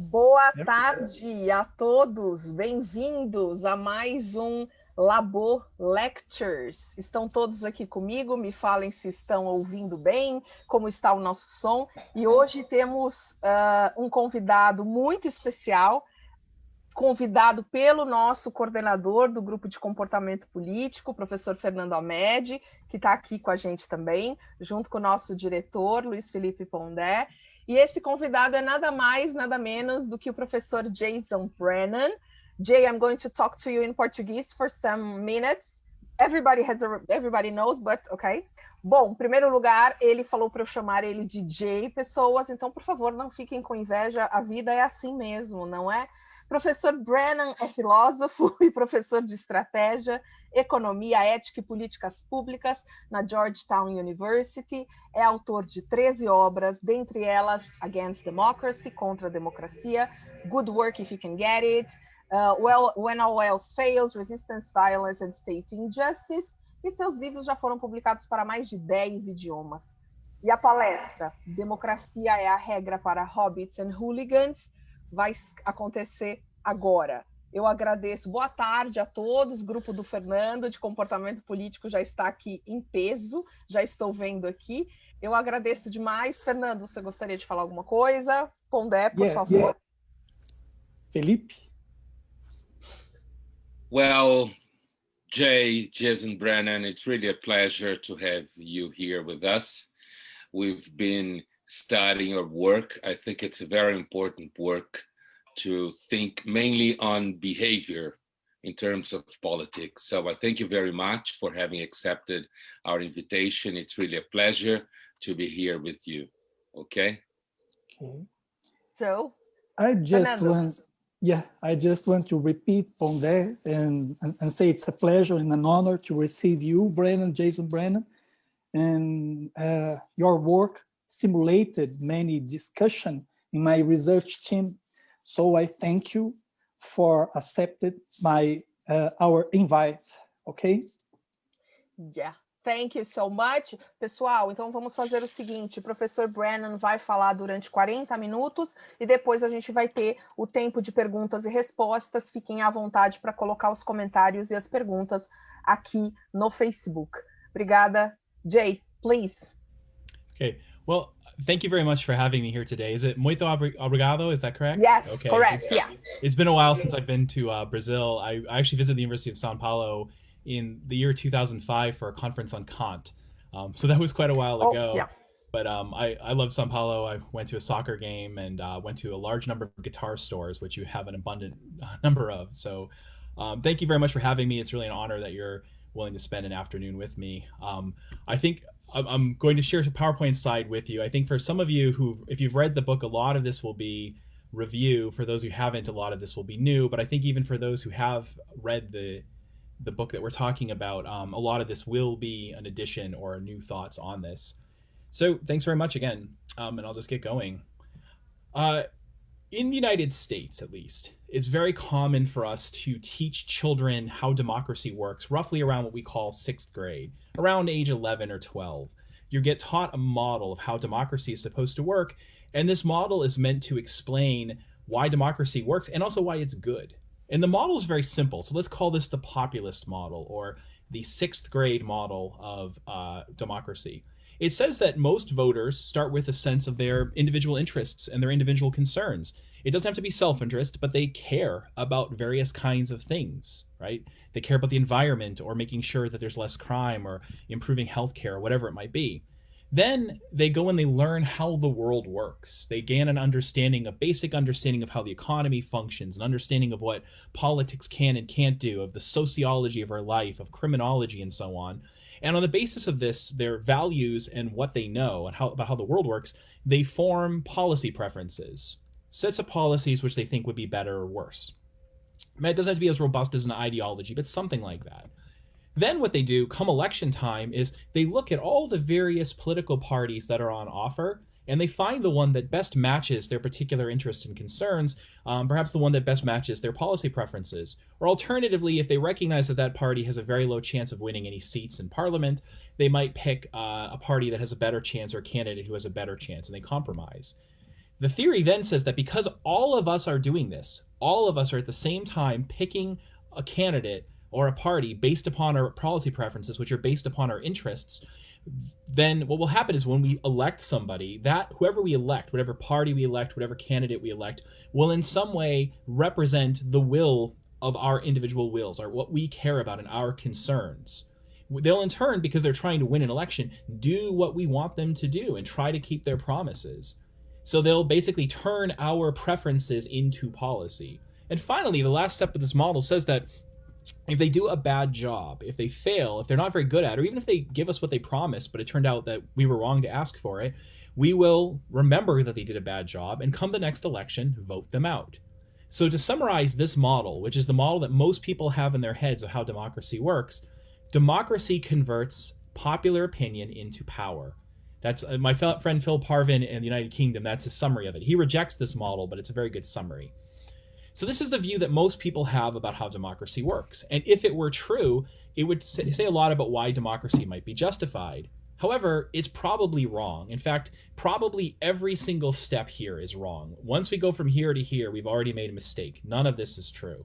Boa tarde a todos, bem-vindos a mais um Labô Lectures. Estão todos aqui comigo, me falem se estão ouvindo bem, como está o nosso som. E hoje temos um convidado muito especial, convidado pelo nosso coordenador do Grupo de Comportamento Político, o professor Fernando Amedi, que está aqui com a gente também, junto com o nosso diretor, Luiz Felipe Pondé. E esse convidado é nada mais, nada menos do que o professor Jason Brennan. Jay, I'm going to talk to you in Portuguese for some minutes. Everybody knows, but okay. Bom, em primeiro lugar, ele falou para eu chamar ele de Jay, pessoas, então, por favor, não fiquem com inveja, a vida é assim mesmo, não é? Professor Brennan é filósofo e professor de Estratégia, Economia, Ética e Políticas Públicas na Georgetown University. É autor de 13 obras, dentre elas Against Democracy, Contra, Democracia, Good Work If You Can Get It, When All Else Fails, Resistance, Violence and State Injustice. E seus livros já foram publicados para mais de 10 idiomas. E a palestra Democracia é a regra para hobbits and hooligans vai acontecer agora. Eu agradeço. Boa tarde a todos. O grupo do Fernando de Comportamento Político já está aqui em peso. Já estou vendo aqui. Eu agradeço demais. Fernando, você gostaria de falar alguma coisa? Pondé, por favor. Felipe? Well, Jason Brennan, it's really a pleasure to have you here with us. We've been studying your work. I think it's a very important work to think mainly on behavior in terms of politics. So I thank you very much for having accepted our invitation. It's really a pleasure to be here with you. Okay? So, I just want to repeat Pondé and say it's a pleasure and an honor to receive you, Brennan, Jason Brennan, and your work simulated many discussion in my research team. So I thank you for accepting our invite, okay? Yeah, thank you so much. Pessoal, então vamos fazer o seguinte, o professor Brennan vai falar durante 40 minutos e depois a gente vai ter o tempo de perguntas e respostas. Fiquem à vontade para colocar os comentários e as perguntas aqui no Facebook. Obrigada. Jay, please. Okay, well, thank you very much for having me here today. Is it muito obrigado? Is that correct? Yes, okay. Correct, yeah. It's been a while since I've been to Brazil. I actually visited the University of São Paulo in the year 2005 for a conference on Kant. So that was quite a while ago. Yeah. But I love São Paulo. I went to a soccer game and went to a large number of guitar stores, which you have an abundant number of. So thank you very much for having me. It's really an honor that you're willing to spend an afternoon with me. I think I'm going to share a PowerPoint slide with you. I think for some of you who, if you've read the book, a lot of this will be review. For those who haven't, a lot of this will be new. But I think even for those who have read the book that we're talking about, a lot of this will be an addition or new thoughts on this. So thanks very much again, and I'll just get going. In the United States, at least, it's very common for us to teach children how democracy works roughly around what we call 6th grade, around age 11 or 12. You get taught a model of how democracy is supposed to work, and this model is meant to explain why democracy works and also why it's good. And the model is very simple, so let's call this the populist model or the 6th grade model of democracy. It says that most voters start with a sense of their individual interests and their individual concerns. It doesn't have to be self-interest, but they care about various kinds of things, right? They care about the environment or making sure that there's less crime or improving healthcare or whatever it might be. Then they go and they learn how the world works. They gain an understanding, a basic understanding of how the economy functions, an understanding of what politics can and can't do, of the sociology of our life, of criminology and so on. And on the basis of this, their values and what they know and about how the world works, they form policy preferences, sets of policies which they think would be better or worse. It doesn't have to be as robust as an ideology, but something like that. Then what they do come election time is they look at all the various political parties that are on offer, and they find the one that best matches their particular interests and concerns, perhaps the one that best matches their policy preferences. Or alternatively, if they recognize that that party has a very low chance of winning any seats in parliament, they might pick a party that has a better chance or a candidate who has a better chance, and they compromise. The theory then says that because all of us are doing this, all of us are at the same time picking a candidate or a party based upon our policy preferences, which are based upon our interests, then what will happen is when we elect somebody, that whoever we elect, whatever party we elect, whatever candidate we elect, will in some way represent the will of our individual wills, or what we care about and our concerns. They'll in turn, because they're trying to win an election, do what we want them to do and try to keep their promises. So they'll basically turn our preferences into policy. And finally, the last step of this model says that if they do a bad job, if they fail, if they're not very good at it, or even if they give us what they promised, but it turned out that we were wrong to ask for it, we will remember that they did a bad job and come the next election, vote them out. So to summarize this model, which is the model that most people have in their heads of how democracy works, democracy converts popular opinion into power. That's my friend Phil Parvin in the United Kingdom. That's a summary of it. He rejects this model, but it's a very good summary. So this is the view that most people have about how democracy works. And if it were true, it would say a lot about why democracy might be justified. However, it's probably wrong. In fact, probably every single step here is wrong. Once we go from here to here, we've already made a mistake. None of this is true.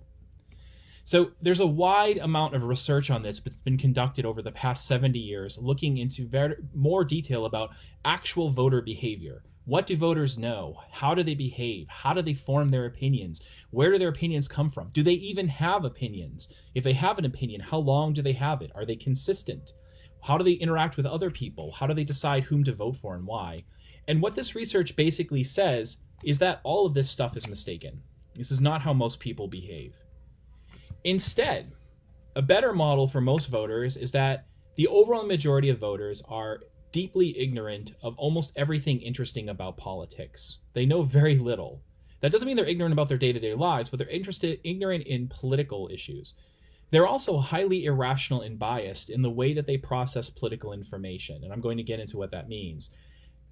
So there's a wide amount of research on this that's been conducted over the past 70 years, looking into more detail about actual voter behavior. What do voters know? How do they behave? How do they form their opinions? Where do their opinions come from? Do they even have opinions? If they have an opinion, how long do they have it? Are they consistent? How do they interact with other people? How do they decide whom to vote for and why? And what this research basically says is that all of this stuff is mistaken. This is not how most people behave. Instead, a better model for most voters is that the overwhelming majority of voters are deeply ignorant of almost everything interesting about politics. They know very little. That doesn't mean they're ignorant about their day-to-day lives, but they're ignorant in political issues. They're also highly irrational and biased in the way that they process political information, and I'm going to get into what that means.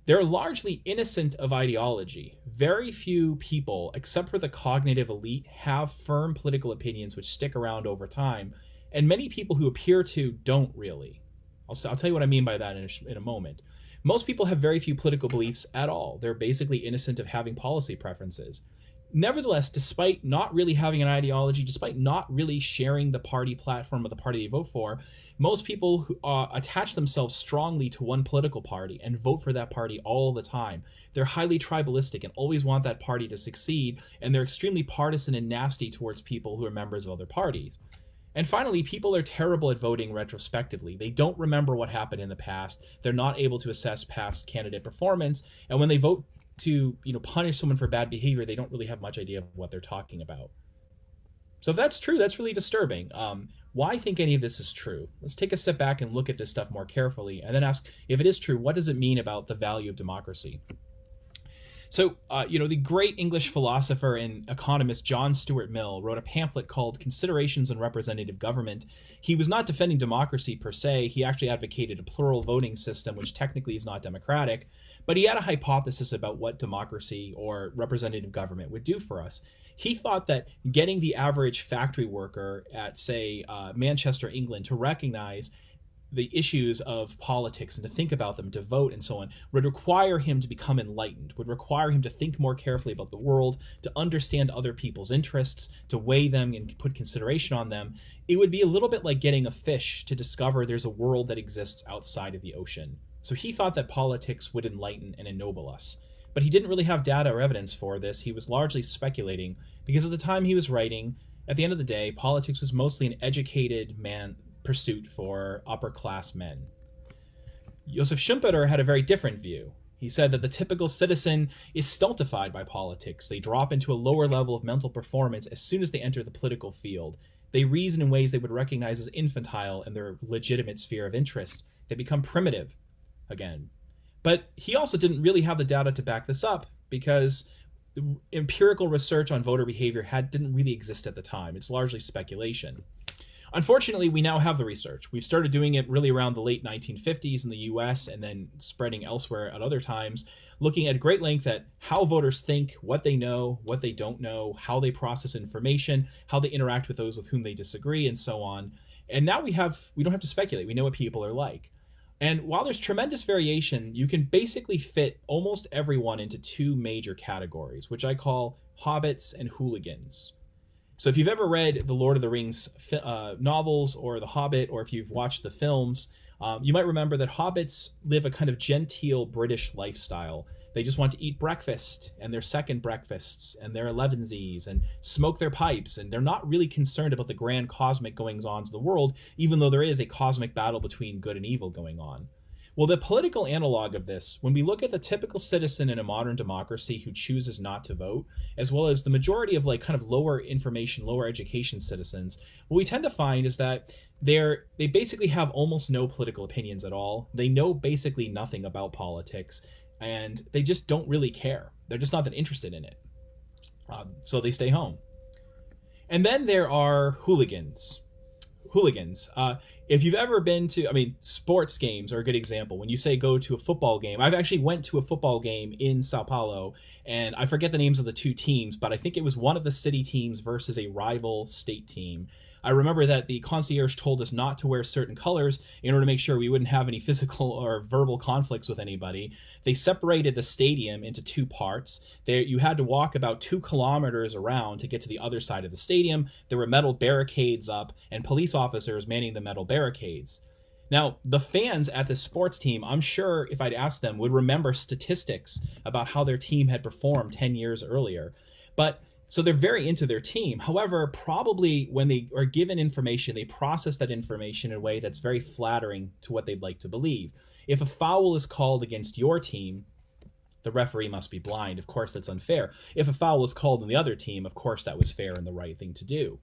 They're largely innocent of ideology. Very few people, except for the cognitive elite, have firm political opinions which stick around over time, and many people who appear to don't really. I'll tell you what I mean by that in a moment. Most people have very few political beliefs at all. They're basically innocent of having policy preferences. Nevertheless, despite not really having an ideology, despite not really sharing the party platform of the party they vote for, most people who attach themselves strongly to one political party and vote for that party all the time. They're highly tribalistic and always want that party to succeed, and they're extremely partisan and nasty towards people who are members of other parties. And finally, people are terrible at voting retrospectively. They don't remember what happened in the past. They're not able to assess past candidate performance. And when they vote to, punish someone for bad behavior, they don't really have much idea of what they're talking about. So if that's true, that's really disturbing. Why think any of this is true? Let's take a step back and look at this stuff more carefully and then ask, if it is true, what does it mean about the value of democracy? So, the great English philosopher and economist John Stuart Mill wrote a pamphlet called Considerations on Representative Government. He was not defending democracy per se. He actually advocated a plural voting system, which technically is not democratic. But he had a hypothesis about what democracy or representative government would do for us. He thought that getting the average factory worker at, say, Manchester, England, to recognize the issues of politics and to think about them, to vote and so on, would require him to become enlightened, would require him to think more carefully about the world, to understand other people's interests, to weigh them and put consideration on them. It would be a little bit like getting a fish to discover there's a world that exists outside of the ocean. So he thought that politics would enlighten and ennoble us. But he didn't really have data or evidence for this. He was largely speculating because at the time he was writing, at the end of the day, politics was mostly an educated man pursuit for upper class men. Joseph Schumpeter had a very different view. He said that the typical citizen is stultified by politics. They drop into a lower level of mental performance as soon as they enter the political field. They reason in ways they would recognize as infantile in their legitimate sphere of interest. They become primitive again. But he also didn't really have the data to back this up because empirical research on voter behavior didn't really exist at the time. It's largely speculation. Unfortunately, we now have the research. We've started doing it really around the late 1950s in the US and then spreading elsewhere at other times, looking at great length at how voters think, what they know, what they don't know, how they process information, how they interact with those with whom they disagree, and so on. And now we don't have to speculate. We know what people are like. And while there's tremendous variation, you can basically fit almost everyone into two major categories, which I call hobbits and hooligans. So if you've ever read the Lord of the Rings novels or The Hobbit, or if you've watched the films, you might remember that hobbits live a kind of genteel British lifestyle. They just want to eat breakfast and their second breakfasts and their elevensies and smoke their pipes. And they're not really concerned about the grand cosmic goings-on of the world, even though there is a cosmic battle between good and evil going on. Well, the political analog of this, when we look at the typical citizen in a modern democracy who chooses not to vote, as well as the majority of like kind of lower information, lower education citizens, what we tend to find is that they basically have almost no political opinions at all. They know basically nothing about politics, and they just don't really care. They're just not that interested in it. So they stay home. And then there are hooligans. If you've ever been to, sports games are a good example. When you say go to a football game, I've actually went to a football game in Sao Paulo, and I forget the names of the two teams, but I think it was one of the city teams versus a rival state team. I remember that the concierge told us not to wear certain colors in order to make sure we wouldn't have any physical or verbal conflicts with anybody. They separated the stadium into two parts. You had to walk about 2 kilometers around to get to the other side of the stadium. There were metal barricades up and police officers manning the metal barricades. Now, the fans at this sports team, I'm sure if I'd asked them, would remember statistics about how their team had performed 10 years earlier. So they're very into their team. However, probably when they are given information, they process that information in a way that's very flattering to what they'd like to believe. If a foul is called against your team, the referee must be blind. Of course, that's unfair. If a foul is called on the other team, of course, that was fair and the right thing to do.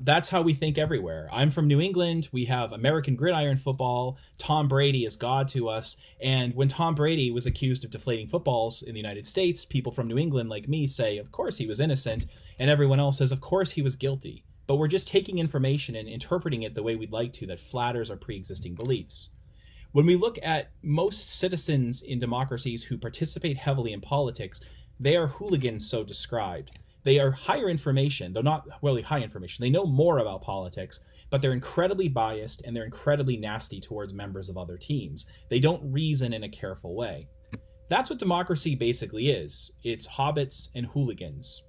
That's how we think everywhere. I'm from New England. We have American gridiron football. Tom Brady is God to us. And when Tom Brady was accused of deflating footballs in the United States, people from New England like me say, of course he was innocent. And everyone else says, of course he was guilty. But we're just taking information and interpreting it the way we'd like to that flatters our pre-existing beliefs. When we look at most citizens in democracies who participate heavily in politics, they are hooligans so described. They are higher information, though not really high information. They know more about politics, but they're incredibly biased and they're incredibly nasty towards members of other teams. They don't reason in a careful way. That's what democracy basically is. It's hobbits and hooligans.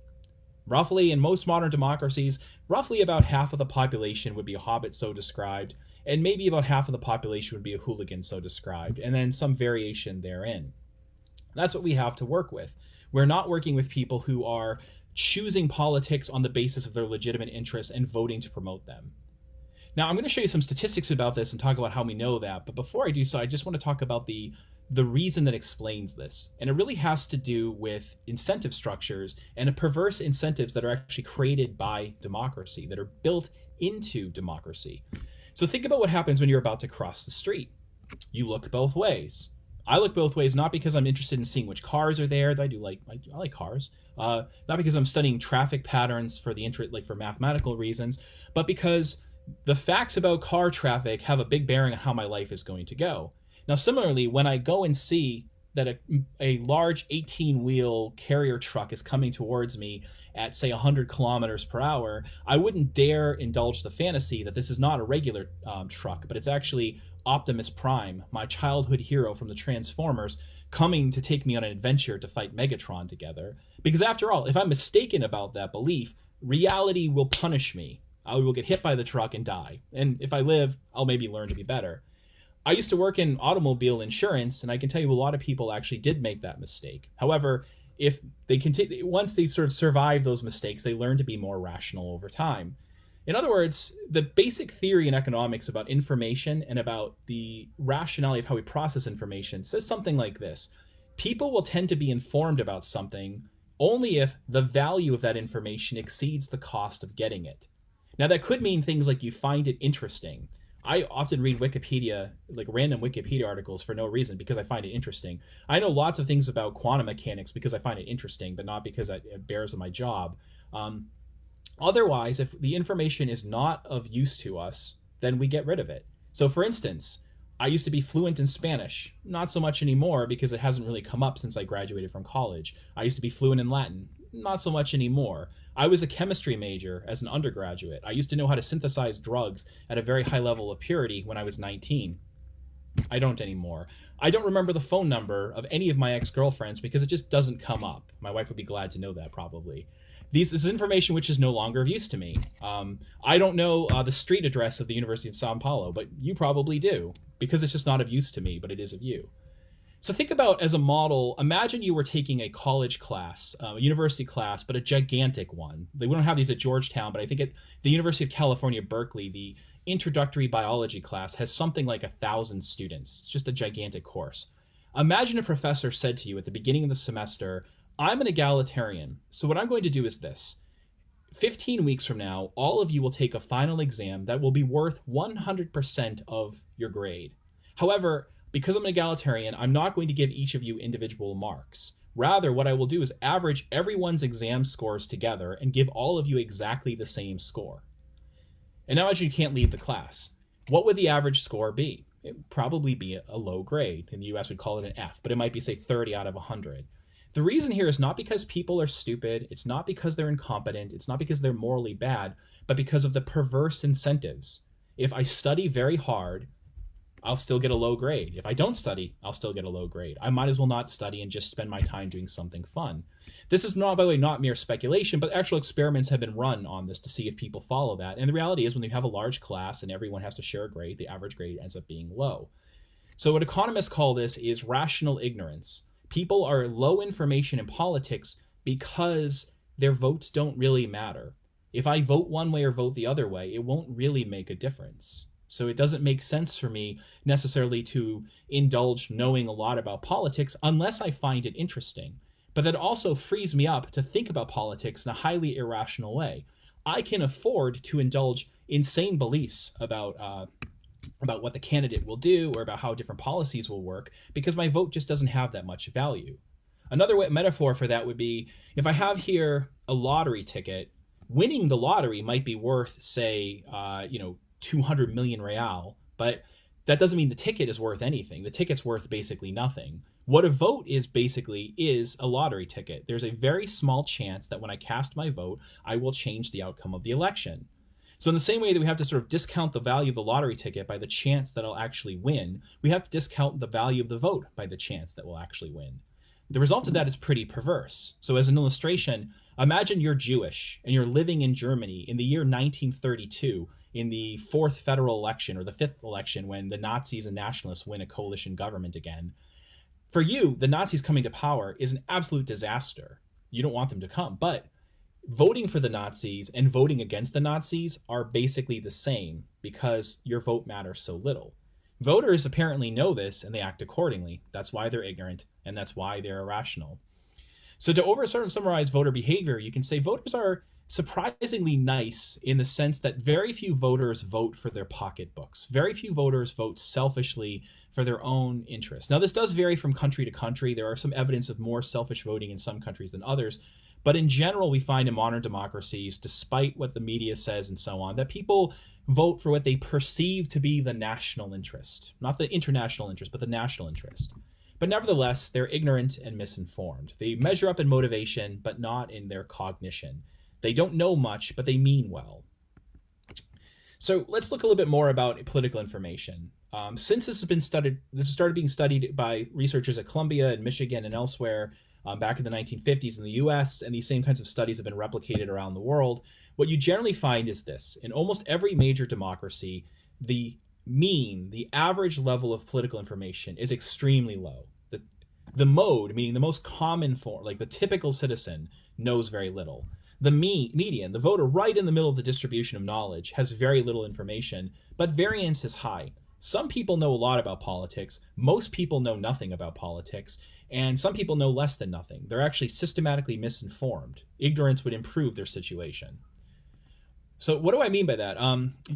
Roughly, in most modern democracies, roughly about half of the population would be a hobbit so described, and maybe about half of the population would be a hooligan so described, and then some variation therein. That's what we have to work with. We're not working with people who are choosing politics on the basis of their legitimate interests and voting to promote them. Now, I'm going to show you some statistics about this and talk about how we know that. But before I do so, I just want to talk about the reason that explains this. And it really has to do with incentive structures and perverse incentives that are actually created by democracy, that are built into democracy. So think about what happens when you're about to cross the street. You look both ways. I look both ways, not because I'm interested in seeing which cars are there. I like cars. Not because I'm studying traffic patterns for for mathematical reasons, but because the facts about car traffic have a big bearing on how my life is going to go. Now, similarly, when I go and see that a large 18-wheel carrier truck is coming towards me at, say, 100 kilometers per hour, I wouldn't dare indulge the fantasy that this is not a regular truck, but it's actually Optimus Prime, my childhood hero from the Transformers, coming to take me on an adventure to fight Megatron together. Because after all, if I'm mistaken about that belief, reality will punish me. I will get hit by the truck and die. And if I live, I'll maybe learn to be better. I used to work in automobile insurance, and I can tell you a lot of people actually did make that mistake. However, if they continue, once they sort of survive those mistakes, they learn to be more rational over time. In other words, the basic theory in economics about information and about the rationality of how we process information says something like this. People will tend to be informed about something only if the value of that information exceeds the cost of getting it. Now, that could mean things like you find it interesting. I often read Wikipedia, like random Wikipedia articles for no reason because I find it interesting. I know lots of things about quantum mechanics because I find it interesting, but not because it bears on my job. Otherwise, if the information is not of use to us, then we get rid of it. So for instance, I used to be fluent in Spanish, not so much anymore because it hasn't really come up since I graduated from college. I used to be fluent in Latin, not so much anymore. I was a chemistry major as an undergraduate. I used to know how to synthesize drugs at a very high level of purity when I was 19. I don't anymore. I don't remember the phone number of any of my ex-girlfriends because it just doesn't come up. My wife would be glad to know that, probably. This is information which is no longer of use to me. I don't know the street address of the University of Sao Paulo, but you probably do, because it's just not of use to me, but it is of you. So think about, as a model, imagine you were taking a college class, a university class, but a gigantic one. We don't have these at Georgetown, but I think at the University of California, Berkeley, the introductory biology class has something like 1,000 students. It's just a gigantic course. Imagine a professor said to you at the beginning of the semester, I'm an egalitarian, so what I'm going to do is this. 15 weeks from now, all of you will take a final exam that will be worth 100% of your grade. However, because I'm an egalitarian, I'm not going to give each of you individual marks. Rather, what I will do is average everyone's exam scores together and give all of you exactly the same score. And now imagine you can't leave the class. What would the average score be? It would probably be a low grade. In the US, we'd call it an F, but it might be, say, 30 out of 100. The reason here is not because people are stupid, it's not because they're incompetent, it's not because they're morally bad, but because of the perverse incentives. If I study very hard, I'll still get a low grade. If I don't study, I'll still get a low grade. I might as well not study and just spend my time doing something fun. This is not, by the way, not mere speculation, but actual experiments have been run on this to see if people follow that. And the reality is when you have a large class and everyone has to share a grade, the average grade ends up being low. So what economists call this is rational ignorance. People are low information in politics because their votes don't really matter. If I vote one way or vote the other way, it won't really make a difference. So it doesn't make sense for me necessarily to indulge knowing a lot about politics unless I find it interesting. But that also frees me up to think about politics in a highly irrational way. I can afford to indulge insane beliefs about what the candidate will do or about how different policies will work because my vote just doesn't have that much value. Another metaphor for that would be if I have here a lottery ticket, winning the lottery might be worth, say, 200 million real, but that doesn't mean the ticket is worth anything. The ticket's worth basically nothing. What a vote is basically is a lottery ticket. There's a very small chance that when I cast my vote, I will change the outcome of the election. So in the same way that we have to sort of discount the value of the lottery ticket by the chance that I'll actually win, we have to discount the value of the vote by the chance that we'll actually win. The result of that is pretty perverse. So as an illustration, imagine you're Jewish and you're living in Germany in the year 1932 in the fourth federal election or the fifth election when the Nazis and nationalists win a coalition government again. For you, the Nazis coming to power is an absolute disaster. You don't want them to come, but voting for the Nazis and voting against the Nazis are basically the same because your vote matters so little. Voters apparently know this and they act accordingly. That's why they're ignorant and that's why they're irrational. So to summarize voter behavior, you can say voters are surprisingly nice in the sense that very few voters vote for their pocketbooks. Very few voters vote selfishly for their own interests. Now, this does vary from country to country. There are some evidence of more selfish voting in some countries than others. But in general, we find in modern democracies, despite what the media says and so on, that people vote for what they perceive to be the national interest. Not the international interest, but the national interest. But nevertheless, they're ignorant and misinformed. They measure up in motivation, but not in their cognition. They don't know much, but they mean well. So let's look a little bit more about political information. Since this started being studied by researchers at Columbia and Michigan and elsewhere back in the 1950s in the US, and these same kinds of studies have been replicated around the world, what you generally find is this. In almost every major democracy, the average level of political information is extremely low. The mode, meaning the most common form, like the typical citizen, knows very little. The median, the voter right in the middle of the distribution of knowledge, has very little information, but variance is high. Some people know a lot about politics, most people know nothing about politics, and some people know less than nothing. They're actually systematically misinformed. Ignorance would improve their situation. So what do I mean by that?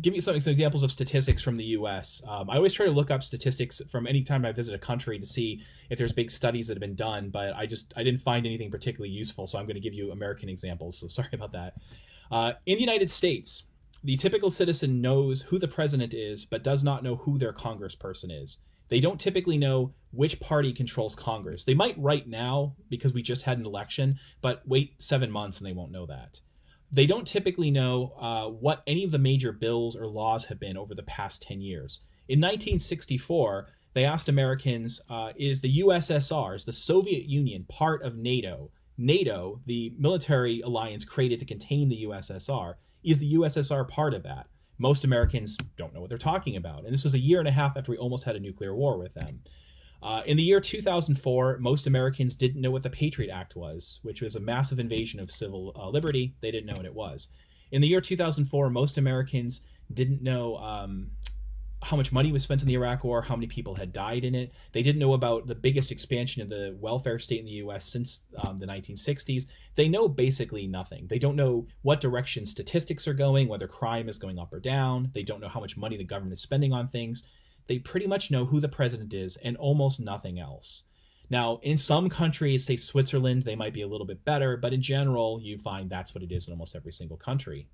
Give me some examples of statistics from the US. I always try to look up statistics from any time I visit a country to see if there's big studies that have been done, but I didn't find anything particularly useful, so I'm going to give you American examples, so sorry about that. In the United States, the typical citizen knows who the president is, but does not know who their congressperson is. They don't typically know which party controls Congress. They might right now because we just had an election, but wait 7 months and they won't know that. They don't typically know what any of the major bills or laws have been over the past 10 years. In 1964, They asked Americans, is the USSR, is the Soviet Union part of NATO? NATO, the military alliance created to contain the USSR, is the USSR part of that? Most Americans don't know what they're talking about. And this was a year and a half after we almost had a nuclear war with them. In the year 2004, most Americans didn't know what the Patriot Act was, which was a massive invasion of civil liberty. They didn't know what it was. In the year 2004, most Americans didn't know how much money was spent in the Iraq War, how many people had died in it. They didn't know about the biggest expansion of the welfare state in the U.S. since the 1960s. They know basically nothing. They don't know what direction statistics are going, whether crime is going up or down. They don't know how much money the government is spending on things. They pretty much know who the president is and almost nothing else. Now, in some countries, say Switzerland, they might be a little bit better, but in general, you find that's what it is in almost every single country.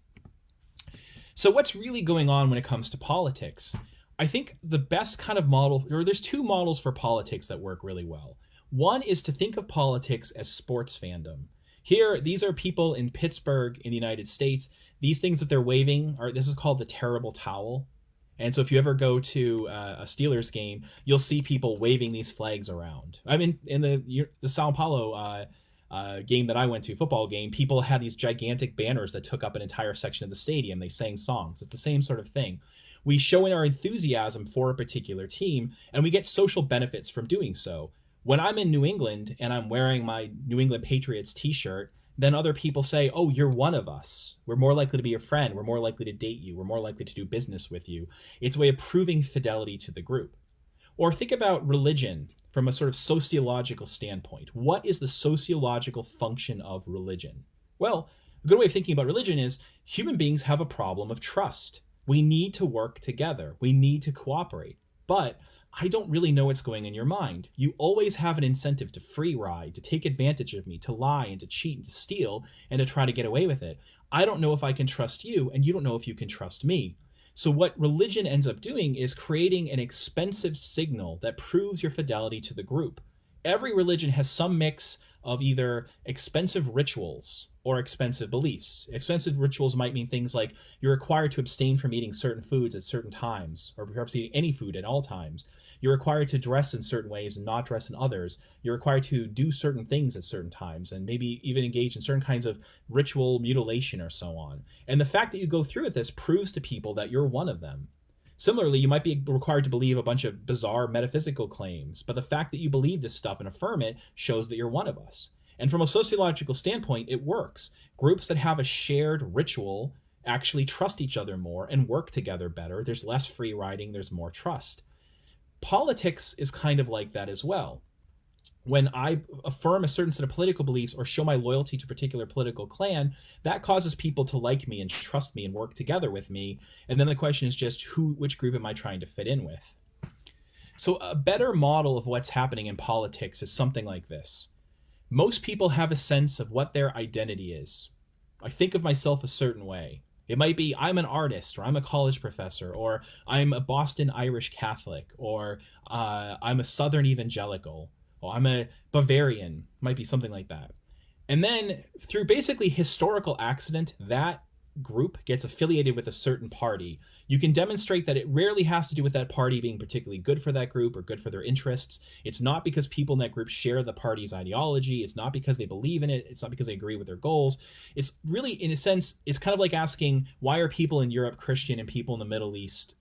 So what's really going on when it comes to politics? I think the best kind of model, or there's two models for politics that work really well. One is to think of politics as sports fandom. Here, these are people in Pittsburgh in the United States. These things that they're waving, this is called the terrible towel. And so if you ever go to a Steelers game, you'll see people waving these flags around. I mean, in the Sao Paulo game that I went to, football game, people had these gigantic banners that took up an entire section of the stadium. They sang songs. It's the same sort of thing. We show in our enthusiasm for a particular team, and we get social benefits from doing so. When I'm in New England and I'm wearing my New England Patriots t-shirt, then other people say, oh, you're one of us. We're more likely to be your friend. We're more likely to date you. We're more likely to do business with you. It's a way of proving fidelity to the group. Or think about religion from a sort of sociological standpoint. What is the sociological function of religion? Well, a good way of thinking about religion is human beings have a problem of trust. We need to work together. We need to cooperate. But I don't really know what's going in your mind. You always have an incentive to free ride, to take advantage of me, to lie and to cheat and to steal and to try to get away with it. I don't know if I can trust you, and you don't know if you can trust me. So what religion ends up doing is creating an expensive signal that proves your fidelity to the group. Every religion has some mix of either expensive rituals or expensive beliefs. Expensive rituals might mean things like you're required to abstain from eating certain foods at certain times, or perhaps eating any food at all times. You're required to dress in certain ways and not dress in others. You're required to do certain things at certain times and maybe even engage in certain kinds of ritual mutilation or so on. And the fact that you go through with this proves to people that you're one of them. Similarly, you might be required to believe a bunch of bizarre metaphysical claims, but the fact that you believe this stuff and affirm it shows that you're one of us. And from a sociological standpoint, it works. Groups that have a shared ritual actually trust each other more and work together better. There's less free riding, there's more trust. Politics is kind of like that as well. When I affirm a certain set of political beliefs or show my loyalty to a particular political clan, that causes people to like me and trust me and work together with me. And then the question is just which group am I trying to fit in with? So a better model of what's happening in politics is something like this. Most people have a sense of what their identity is. I think of myself a certain way. It might be I'm an artist, or I'm a college professor, or I'm a Boston Irish Catholic, or I'm a Southern evangelical. Oh, I'm a Bavarian, might be something like that. And then through basically historical accident, that group gets affiliated with a certain party. You can demonstrate that it rarely has to do with that party being particularly good for that group or good for their interests. It's not because people in that group share the party's ideology. It's not because they believe in it. It's not because they agree with their goals. It's really, in a sense, it's kind of like asking, why are people in Europe Christian and people in the Middle East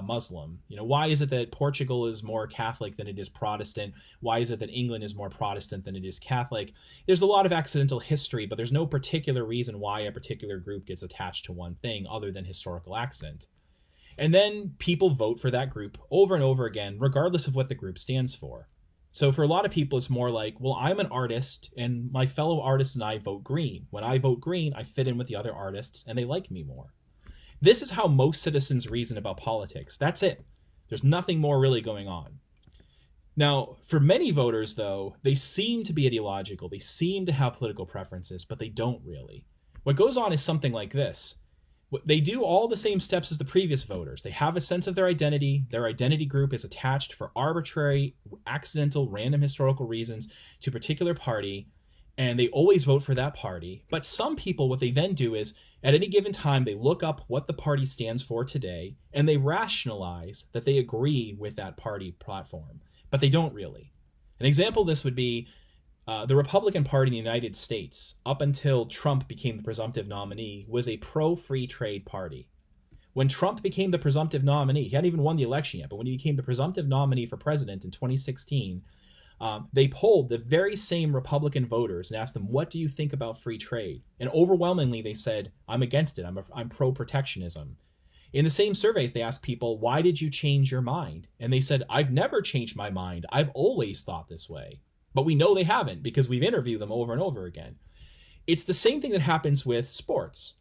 Muslim? You know, why is it that Portugal is more Catholic than it is Protestant? Why is it that England is more Protestant than it is Catholic? There's a lot of accidental history, but there's no particular reason why a particular group gets attached to one thing other than historical accident. And then people vote for that group over and over again, regardless of what the group stands for. So for a lot of people, it's more like, well, I'm an artist and my fellow artists and I vote green. When I vote green, I fit in with the other artists and they like me more. This is how most citizens reason about politics. That's it. There's nothing more really going on. Now, for many voters, though, they seem to be ideological. They seem to have political preferences, but they don't really. What goes on is something like this. They do all the same steps as the previous voters. They have a sense of their identity. Their identity group is attached for arbitrary, accidental, random historical reasons to a particular party. and they always vote for that party. But some people, what they then do is, at any given time, they look up what the party stands for today, and they rationalize that they agree with that party platform, but they don't really. An example of this would be the Republican Party in the United States, up until Trump became the presumptive nominee, was a pro-free trade party. When Trump became the presumptive nominee, he hadn't even won the election yet, but when he became the presumptive nominee for president in 2016, they polled the very same Republican voters and asked them, what do you think about free trade? And overwhelmingly, they said, I'm against it. I'm pro-protectionism. In the same surveys, they asked people, why did you change your mind? And they said, I've never changed my mind. I've always thought this way. But we know they haven't because we've interviewed them over and over again. It's the same thing that happens with sports,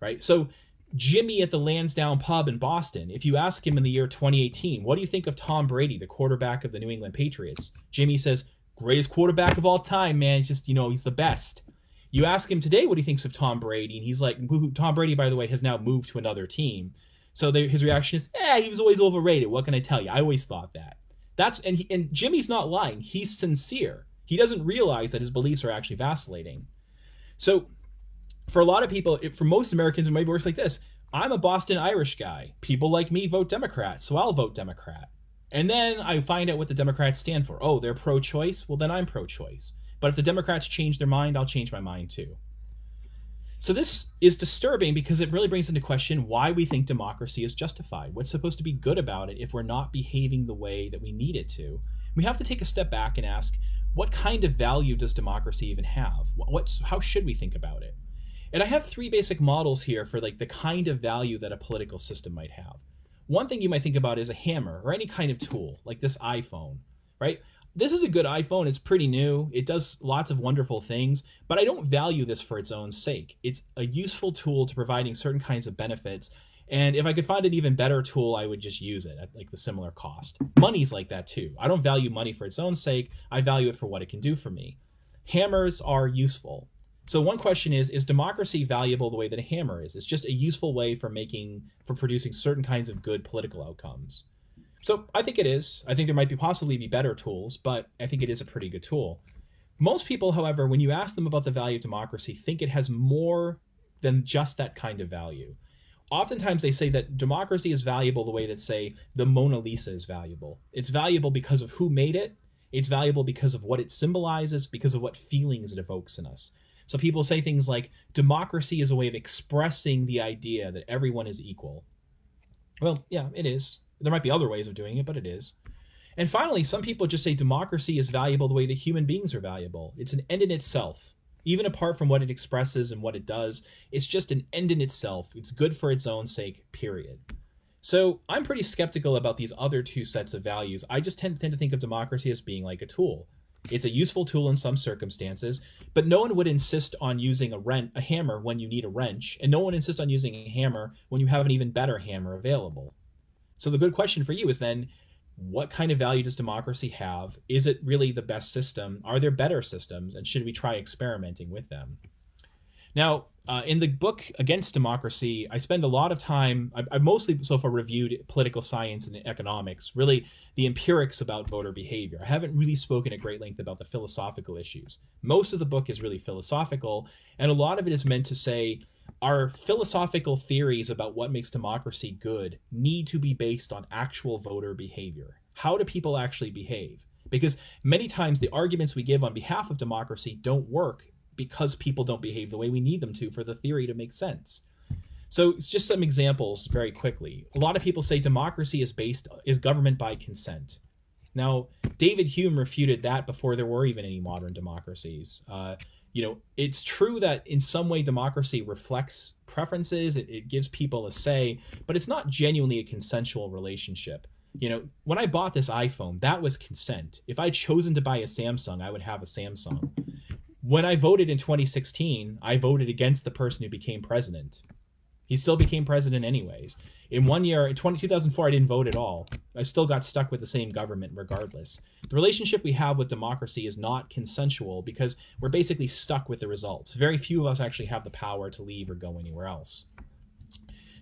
right? So Jimmy at the Lansdowne pub in Boston, if you ask him in the year 2018, what do you think of Tom Brady, the quarterback of the New England Patriots? Jimmy says, greatest quarterback of all time, man. He's just, he's the best. You ask him today what he thinks of Tom Brady, and he's like, Tom Brady, by the way, has now moved to another team. So his reaction is, he was always overrated. What can I tell you? I always thought that. And Jimmy's not lying. He's sincere. He doesn't realize that his beliefs are actually vacillating. So for a lot of people, for most Americans, it maybe works like this. I'm a Boston Irish guy. People like me vote Democrat, so I'll vote Democrat. And then I find out what the Democrats stand for. Oh, they're pro-choice? Well, then I'm pro-choice. But if the Democrats change their mind, I'll change my mind too. So this is disturbing because it really brings into question why we think democracy is justified. What's supposed to be good about it if we're not behaving the way that we need it to? We have to take a step back and ask, what kind of value does democracy even have? How should we think about it? And I have three basic models here for the kind of value that a political system might have. One thing you might think about is a hammer or any kind of tool, like this iPhone, right? This is a good iPhone. It's pretty new. It does lots of wonderful things, but I don't value this for its own sake. It's a useful tool to providing certain kinds of benefits. And if I could find an even better tool, I would just use it at the similar cost. Money's like that too. I don't value money for its own sake. I value it for what it can do for me. Hammers are useful. So one question is democracy valuable the way that a hammer is? It's just a useful way for producing certain kinds of good political outcomes. So I think it is. I think there might possibly be better tools, but I think it is a pretty good tool. Most people, however, when you ask them about the value of democracy, think it has more than just that kind of value. Oftentimes they say that democracy is valuable the way that, say, the Mona Lisa is valuable. It's valuable because of who made it. It's valuable because of what it symbolizes, because of what feelings it evokes in us. So people say things like, democracy is a way of expressing the idea that everyone is equal. Well, yeah, it is. There might be other ways of doing it, but it is. And finally, some people just say democracy is valuable the way that human beings are valuable. It's an end in itself. Even apart from what it expresses and what it does, it's just an end in itself. It's good for its own sake, period. So I'm pretty skeptical about these other two sets of values. I just tend to think of democracy as being like a tool. It's a useful tool in some circumstances, but no one would insist on using a hammer when you need a wrench, and no one insists on using a hammer when you have an even better hammer available. So the good question for you is then, what kind of value does democracy have? Is it really the best system? Are there better systems? And should we try experimenting with them? Now, in the book Against Democracy, I spend a lot of time, I've mostly so far reviewed political science and economics, really the empirics about voter behavior. I haven't really spoken at great length about the philosophical issues. Most of the book is really philosophical, and a lot of it is meant to say, our philosophical theories about what makes democracy good need to be based on actual voter behavior. How do people actually behave? Because many times the arguments we give on behalf of democracy don't work because people don't behave the way we need them to for the theory to make sense. So it's just some examples very quickly. A lot of people say democracy is government by consent. Now, David Hume refuted that before there were even any modern democracies. It's true that in some way democracy reflects preferences, it gives people a say, but it's not genuinely a consensual relationship. When I bought this iPhone, that was consent. If I'd chosen to buy a Samsung, I would have a Samsung. When I voted in 2016, I voted against the person who became president. He still became president anyways. In 2004, I didn't vote at all. I still got stuck with the same government regardless. The relationship we have with democracy is not consensual because we're basically stuck with the results. Very few of us actually have the power to leave or go anywhere else.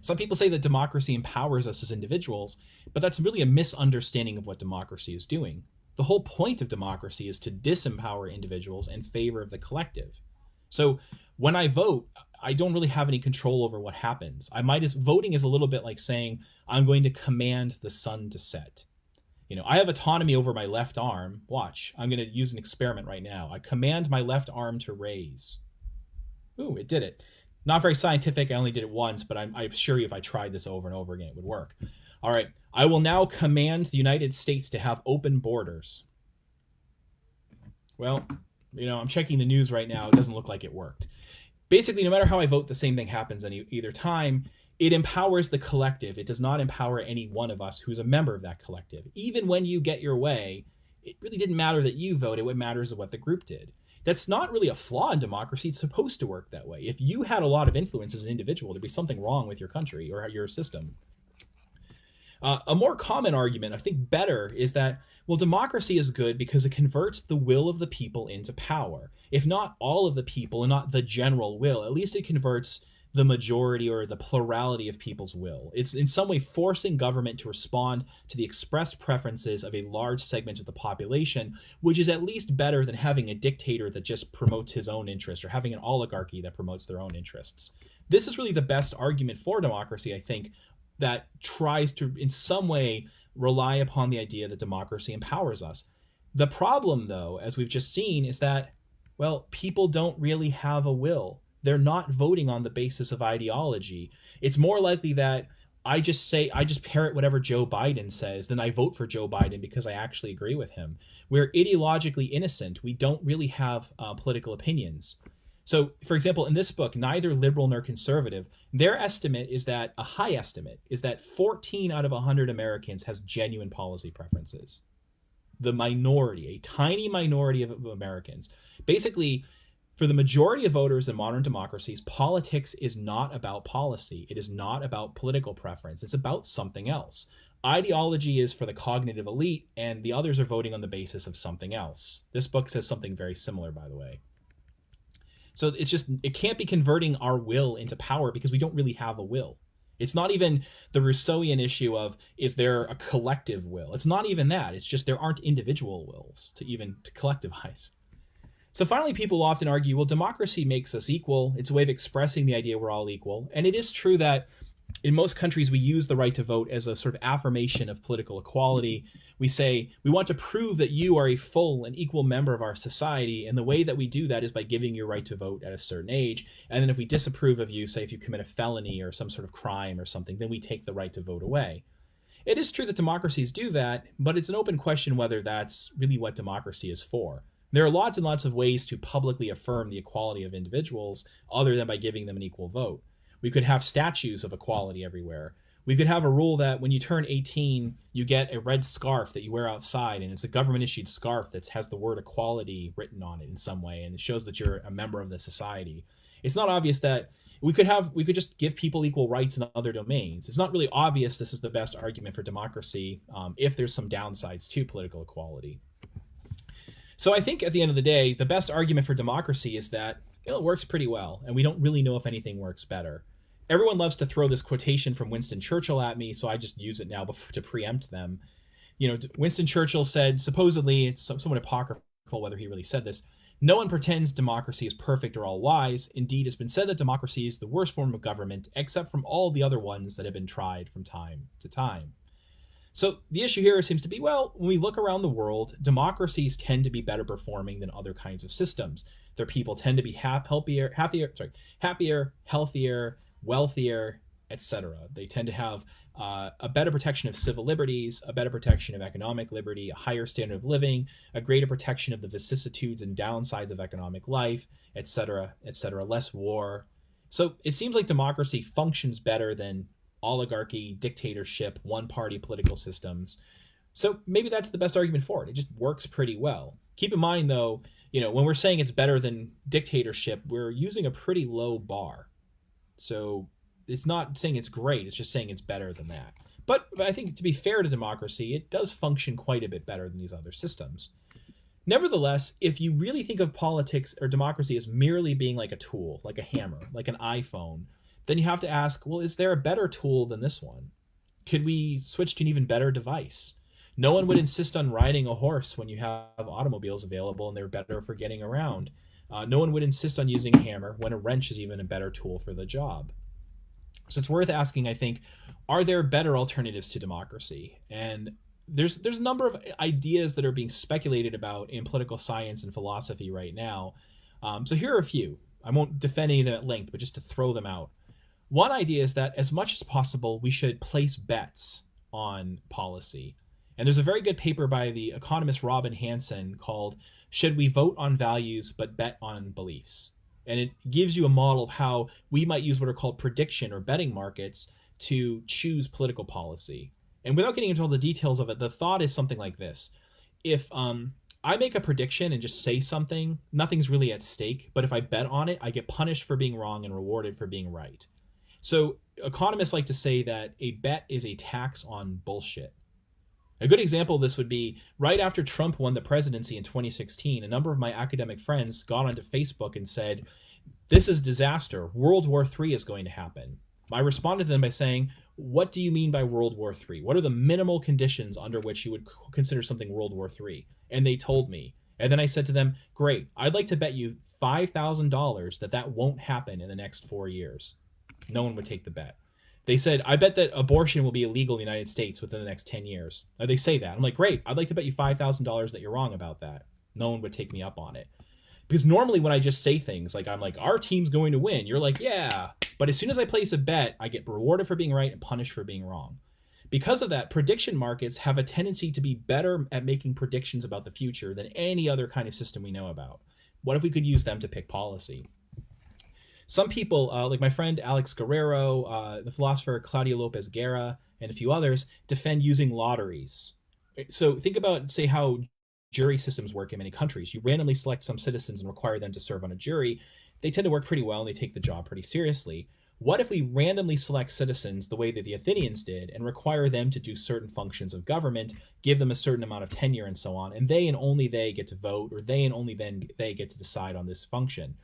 Some people say that democracy empowers us as individuals, but that's really a misunderstanding of what democracy is doing. The whole point of democracy is to disempower individuals in favor of the collective. So when I vote, I don't really have any control over what happens. Voting is a little bit like saying, I'm going to command the sun to set. I have autonomy over my left arm. Watch, I'm going to use an experiment right now. I command my left arm to raise. Ooh, it did it. Not very scientific. I only did it once, but I'm sure if I tried this over and over again, it would work. All right. I will now command the United States to have open borders. Well, I'm checking the news right now. It doesn't look like it worked. Basically, no matter how I vote, the same thing happens either time. It empowers the collective. It does not empower any one of us who's a member of that collective. Even when you get your way, it really didn't matter that you voted. What matters is what the group did. That's not really a flaw in democracy. It's supposed to work that way. If you had a lot of influence as an individual, there'd be something wrong with your country or your system. A more common argument, I think better, is that, well, democracy is good because it converts the will of the people into power. If not all of the people and not the general will, at least it converts the majority or the plurality of people's will. It's in some way forcing government to respond to the expressed preferences of a large segment of the population, which is at least better than having a dictator that just promotes his own interests or having an oligarchy that promotes their own interests. This is really the best argument for democracy, I think, that tries to in some way rely upon the idea that democracy empowers us. The problem, though, as we've just seen, is that, well, people don't really have a will. They're not voting on the basis of ideology. It's more likely that I just parrot whatever Joe Biden says, then I vote for Joe Biden because I actually agree with him. We're ideologically innocent. We don't really have political opinions. So, for example, in this book, neither liberal nor conservative, their estimate is that, a high estimate, is that 14 out of 100 Americans has genuine policy preferences. The minority, a tiny minority of Americans. Basically, for the majority of voters in modern democracies, politics is not about policy. It is not about political preference. It's about something else. Ideology is for the cognitive elite, and the others are voting on the basis of something else. This book says something very similar, by the way. So it can't be converting our will into power because we don't really have a will. It's not even the Rousseauian issue of, is there a collective will? It's not even that. It's just there aren't individual wills to collectivize. So finally, people often argue, well, democracy makes us equal. It's a way of expressing the idea we're all equal. And it is true that in most countries, we use the right to vote as a sort of affirmation of political equality. We say, we want to prove that you are a full and equal member of our society. And the way that we do that is by giving you a right to vote at a certain age. And then if we disapprove of you, say if you commit a felony or some sort of crime or something, then we take the right to vote away. It is true that democracies do that, but it's an open question whether that's really what democracy is for. There are lots and lots of ways to publicly affirm the equality of individuals other than by giving them an equal vote. We could have statues of equality everywhere. We could have a rule that when you turn 18, you get a red scarf that you wear outside, and it's a government-issued scarf that has the word equality written on it in some way, and it shows that you're a member of the society. It's not obvious that we could just give people equal rights in other domains. It's not really obvious this is the best argument for democracy if there's some downsides to political equality. So I think at the end of the day, the best argument for democracy is that it works pretty well, and we don't really know if anything works better. Everyone loves to throw this quotation from Winston Churchill at me, so I just use it now to preempt them. Winston Churchill said, supposedly, it's somewhat apocryphal whether he really said this, no one pretends democracy is perfect or all wise. Indeed, it's been said that democracy is the worst form of government, except from all the other ones that have been tried from time to time. So the issue here seems to be, well, when we look around the world, democracies tend to be better performing than other kinds of systems. Their people tend to be happier, healthier, wealthier, etc. They tend to have a better protection of civil liberties, a better protection of economic liberty, a higher standard of living, a greater protection of the vicissitudes and downsides of economic life, etc., less war. So it seems like democracy functions better than oligarchy, dictatorship, one-party political systems. So maybe that's the best argument for it. It just works pretty well. Keep in mind, though, when we're saying it's better than dictatorship, we're using a pretty low bar. So it's not saying it's great, it's just saying it's better than that. But I think to be fair to democracy, it does function quite a bit better than these other systems. Nevertheless, if you really think of politics or democracy as merely being like a tool, like a hammer, like an iPhone, then you have to ask, well, is there a better tool than this one? Could we switch to an even better device? No one would insist on riding a horse when you have automobiles available and they're better for getting around. No one would insist on using a hammer when a wrench is even a better tool for the job. So it's worth asking, I think, are there better alternatives to democracy? And there's a number of ideas that are being speculated about in political science and philosophy right now. So here are a few. I won't defend any of them at length, but just to throw them out. One idea is that as much as possible, we should place bets on policy. And there's a very good paper by the economist Robin Hanson called "Should We Vote on Values but Bet on Beliefs?" And it gives you a model of how we might use what are called prediction or betting markets to choose political policy. And without getting into all the details of it, the thought is something like this. If I make a prediction and just say something, nothing's really at stake. But if I bet on it, I get punished for being wrong and rewarded for being right. So economists like to say that a bet is a tax on bullshit. A good example of this would be right after Trump won the presidency in 2016, a number of my academic friends got onto Facebook and said, "This is disaster. World War III is going to happen." I responded to them by saying, "What do you mean by World War III? What are the minimal conditions under which you would consider something World War III?" And they told me. And then I said to them, "Great, I'd like to bet you $5,000 that won't happen in the next 4 years." No one would take the bet. They said, "I bet that abortion will be illegal in the United States within the next 10 years. Or they say that. I'm like, "Great, I'd like to bet you $5,000 that you're wrong about that." No one would take me up on it. Because normally when I just say things, like I'm like, "Our team's going to win," you're like, "Yeah." But as soon as I place a bet, I get rewarded for being right and punished for being wrong. Because of that, prediction markets have a tendency to be better at making predictions about the future than any other kind of system we know about. What if we could use them to pick policy? Some people, like my friend Alex Guerrero, the philosopher Claudia Lopez Guerra, and a few others, defend using lotteries. So think about, say, how jury systems work in many countries. You randomly select some citizens and require them to serve on a jury. They tend to work pretty well and they take the job pretty seriously. What if we randomly select citizens the way that the Athenians did and require them to do certain functions of government, give them a certain amount of tenure and so on, and they and only they get to vote, or they and only then they get to decide on this function?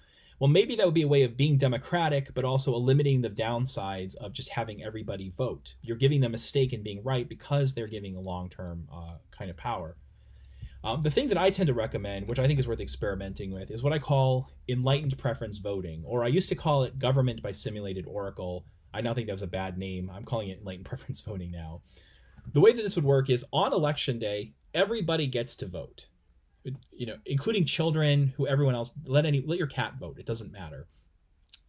Well, maybe that would be a way of being democratic, but also eliminating the downsides of just having everybody vote. You're giving them a stake in being right because they're giving a long-term kind of power. The thing that I tend to recommend, which I think is worth experimenting with, is what I call enlightened preference voting, or I used to call it government by simulated oracle. I now think that was a bad name. I'm calling it enlightened preference voting now. The way that this would work is on election day, everybody gets to vote. You know, including children, who everyone else, let your cat vote. It doesn't matter.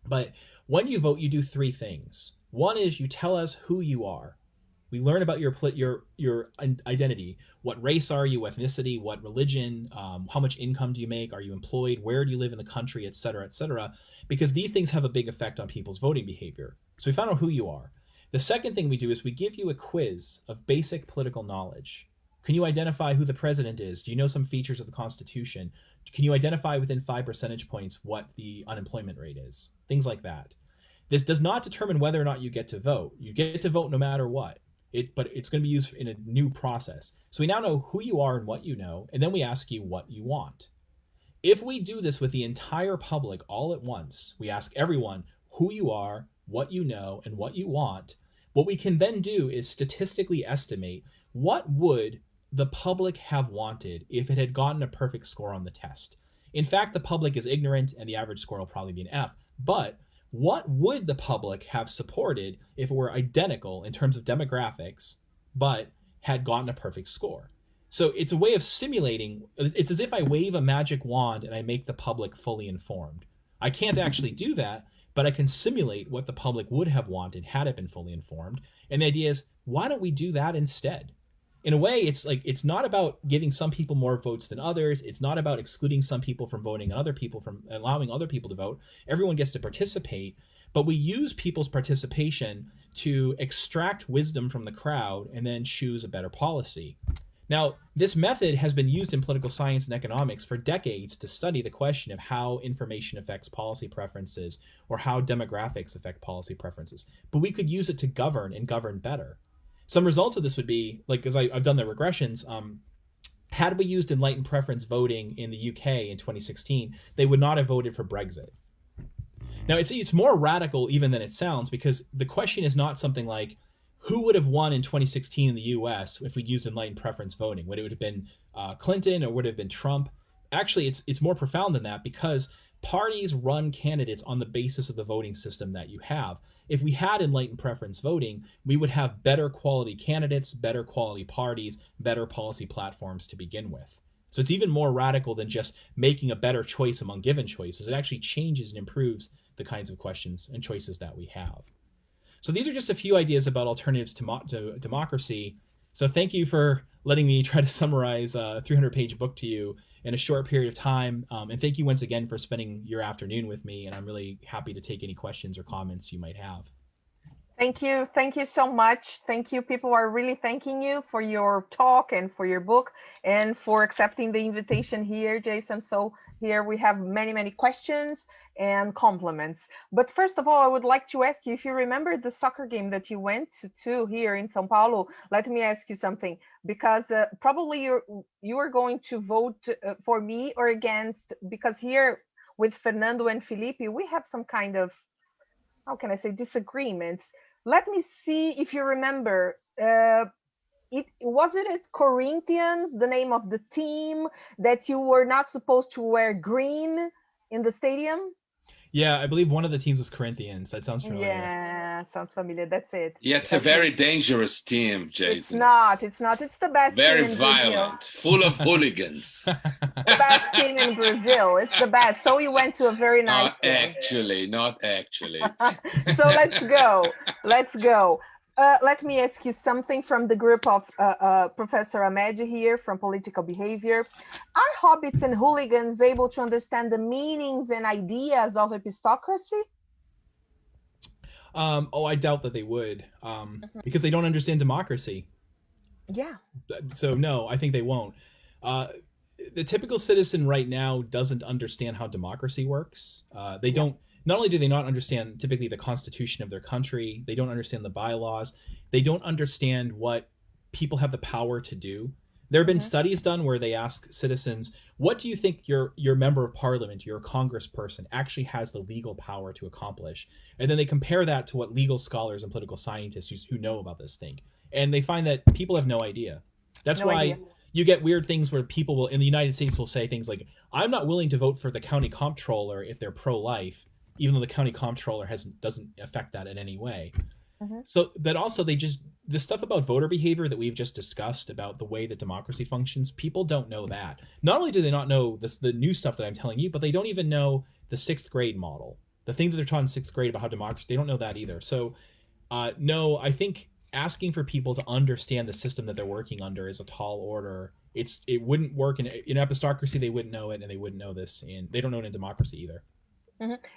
But when you vote, you do three things. One is you tell us who you are. We learn about your identity. What race are you? Ethnicity? What religion? How much income do you make? Are you employed? Where do you live in the country? Et cetera, because these things have a big effect on people's voting behavior. So we found out who you are. The second thing we do is we give you a quiz of basic political knowledge. Can you identify who the president is? Do you know some features of the Constitution? Can you identify within 5 percentage points what the unemployment rate is? Things like that. This does not determine whether or not you get to vote. You get to vote no matter what. But it's going to be used in a new process. So we now know who you are and what you know, and then we ask you what you want. If we do this with the entire public all at once, we ask everyone who you are, what you know, and what you want, what we can then do is statistically estimate what would the public have wanted if it had gotten a perfect score on the test. In fact, the public is ignorant and the average score will probably be an F, but what would the public have supported if it were identical in terms of demographics, but had gotten a perfect score? So it's a way of simulating. It's as if I wave a magic wand and I make the public fully informed. I can't actually do that, but I can simulate what the public would have wanted had it been fully informed. And the idea is, why don't we do that instead? In a way, it's not about giving some people more votes than others. It's not about excluding some people from voting and other people from allowing other people to vote. Everyone gets to participate, but we use people's participation to extract wisdom from the crowd and then choose a better policy. Now, this method has been used in political science and economics for decades to study the question of how information affects policy preferences or how demographics affect policy preferences. But we could use it to govern and govern better. Some results of this would be, like, as I've done the regressions, had we used enlightened preference voting in the UK in 2016, they would not have voted for Brexit. Now, it's more radical even than it sounds, because the question is not something like, who would have won in 2016 in the US if we'd used enlightened preference voting? Would it have been Clinton, or would it have been Trump? Actually, it's more profound than that, because parties run candidates on the basis of the voting system that you have. If we had enlightened preference voting, we would have better quality candidates, better quality parties, better policy platforms to begin with. So it's even more radical than just making a better choice among given choices. It actually changes and improves the kinds of questions and choices that we have. So these are just a few ideas about alternatives to democracy. So thank you for letting me try to summarize a 300-page book to you in a short period of time. And thank you once again for spending your afternoon with me. And I'm really happy to take any questions or comments you might have. Thank you. Thank you so much. Thank you. People are really thanking you for your talk and for your book and for accepting the invitation here, Jason. So here we have many, many questions and compliments. But first of all, I would like to ask you, if you remember the soccer game that you went to here in São Paulo, let me ask you something, because probably you are going to vote for me or against, because here with Fernando and Felipe, we have some kind of, how can I say, disagreements. Let me see if you remember. Was it Corinthians, the name of the team, that you were not supposed to wear green in the stadium? Yeah, I believe one of the teams was Corinthians. That sounds familiar. Yeah, sounds familiar. That's it. Yeah, it's a very dangerous team, Jason. It's not. It's the best very team in violent, Brazil. full of hooligans. The best team in Brazil. It's the best. So we went to a very nice Not actually. So let's go. Let me ask you something from the group of Professor Ahmed here from Political Behavior. Are hobbits and hooligans able to understand the meanings and ideas of epistocracy? I doubt that they would, because they don't understand democracy. Yeah. So no, I think they won't. The typical citizen right now doesn't understand how democracy works. They don't. Not only do they not understand typically the constitution of their country, they don't understand the bylaws, they don't understand what people have the power to do. There have been studies done where they ask citizens, what do you think your member of parliament, your congressperson actually has the legal power to accomplish? And then they compare that to what legal scholars and political scientists who know about this think. And they find that people have no idea. That's why you get weird things where people will, in the United States, will say things like, I'm not willing to vote for the county comptroller if they're pro-life, even though the county comptroller doesn't affect that in any way. So that also the stuff about voter behavior that we've just discussed about the way that democracy functions, people don't know that. Not only do they not know the new stuff that I'm telling you, but they don't even know the 6th grade model. The thing that they're taught in 6th grade about how democracy, they don't know that either. So no, I think asking for people to understand the system that they're working under is a tall order. It wouldn't work in epistocracy. They wouldn't know it, and they wouldn't know this, and they don't know it in democracy either.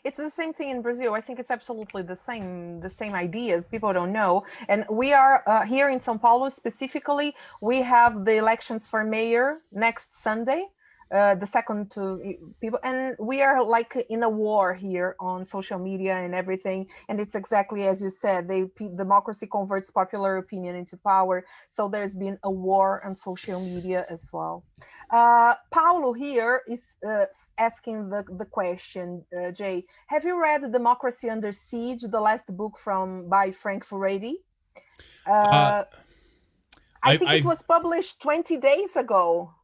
It's the same thing in Brazil. I think it's absolutely the same ideas. People don't know. And we are here in São Paulo specifically, we have the elections for mayor next Sunday, the second to people. And we are like in a war here on social media and everything. And it's exactly as you said, democracy converts popular opinion into power. So there's been a war on social media as well. Paulo here is asking the question, Jay, have you read Democracy Under Siege, the last book by Frank Furedi? I think it was published 20 days ago.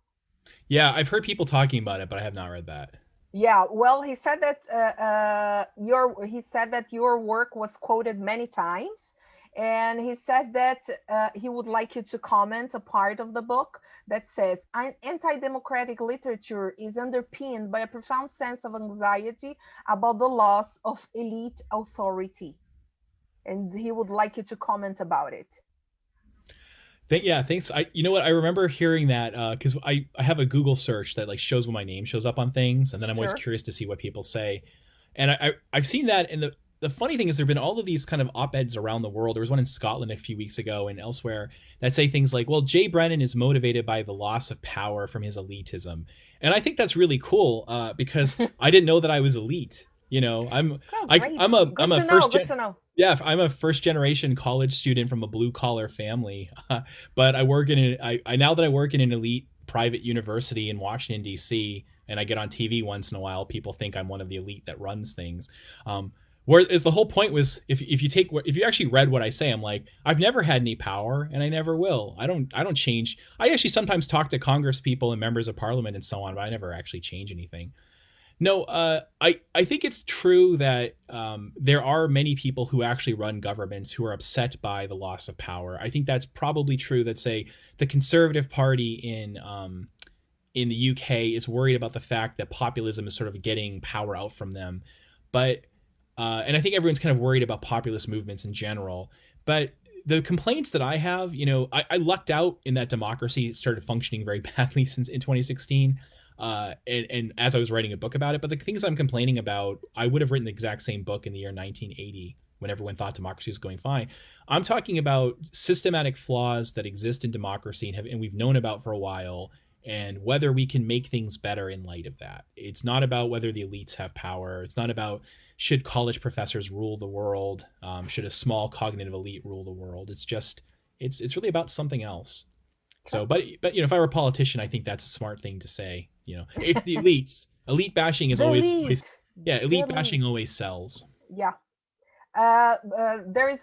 Yeah, I've heard people talking about it, but I have not read that. Yeah, well, he said that your work was quoted many times. And he says that he would like you to comment a part of the book that says, anti-democratic literature is underpinned by a profound sense of anxiety about the loss of elite authority. And he would like you to comment about it. Yeah, thanks. You know what? I remember hearing that because I have a Google search that like shows when my name shows up on things. And then I'm always curious to see what people say. And I've seen that in the funny thing is there have been all of these kind of op-eds around the world. There was one in Scotland a few weeks ago and elsewhere that say things like, well, Jay Brennan is motivated by the loss of power from his elitism. And I think that's really cool because I didn't know that I was elite. You know, I'm a first generation college student from a blue collar family. But I work now that I work in an elite private university in Washington, D.C., and I get on TV once in a while, people think I'm one of the elite that runs things. Whereas the whole point was, if you actually read what I say, I'm like, I've never had any power, and I never will. I don't change. I actually sometimes talk to Congress people and members of Parliament and so on, but I never actually change anything. No, I think it's true that there are many people who actually run governments who are upset by the loss of power. I think that's probably true that, say, the Conservative Party in the UK is worried about the fact that populism is sort of getting power out from them. But and I think everyone's kind of worried about populist movements in general. But the complaints that I have, I lucked out in that democracy started functioning very badly since in 2016. And as I was writing a book about it, but the things I'm complaining about, I would have written the exact same book in the year 1980 when everyone thought democracy was going fine. I'm talking about systematic flaws that exist in democracy and we've known about for a while, and whether we can make things better in light of that. It's not about whether the elites have power. It's not about should college professors rule the world, should a small cognitive elite rule the world. It's just it's really about something else. So, but if I were a politician, I think that's a smart thing to say. It's the elites. Elite bashing is always elite bashing always sells. Yeah. There is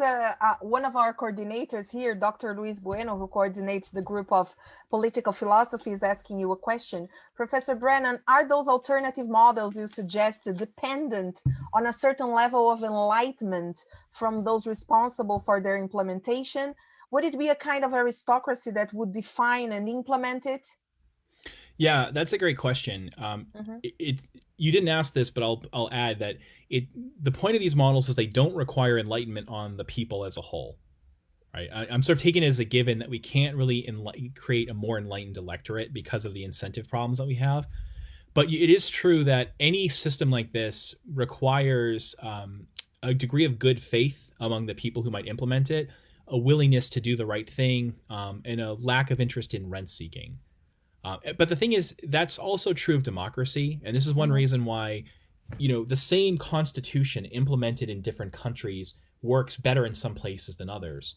one of our coordinators here, Dr. Luis Bueno, who coordinates the group of political philosophy, is asking you a question. Professor Brennan, are those alternative models you suggested dependent on a certain level of enlightenment from those responsible for their implementation? Would it be a kind of aristocracy that would define and implement it? Yeah, that's a great question. You didn't ask this, but I'll add that the point of these models is they don't require enlightenment on the people as a whole, right? I'm sort of taking it as a given that we can't really create a more enlightened electorate because of the incentive problems that we have. But it is true that any system like this requires a degree of good faith among the people who might implement it, a willingness to do the right thing, and a lack of interest in rent seeking. But the thing is, that's also true of democracy. And this is one reason why, the same constitution implemented in different countries works better in some places than others.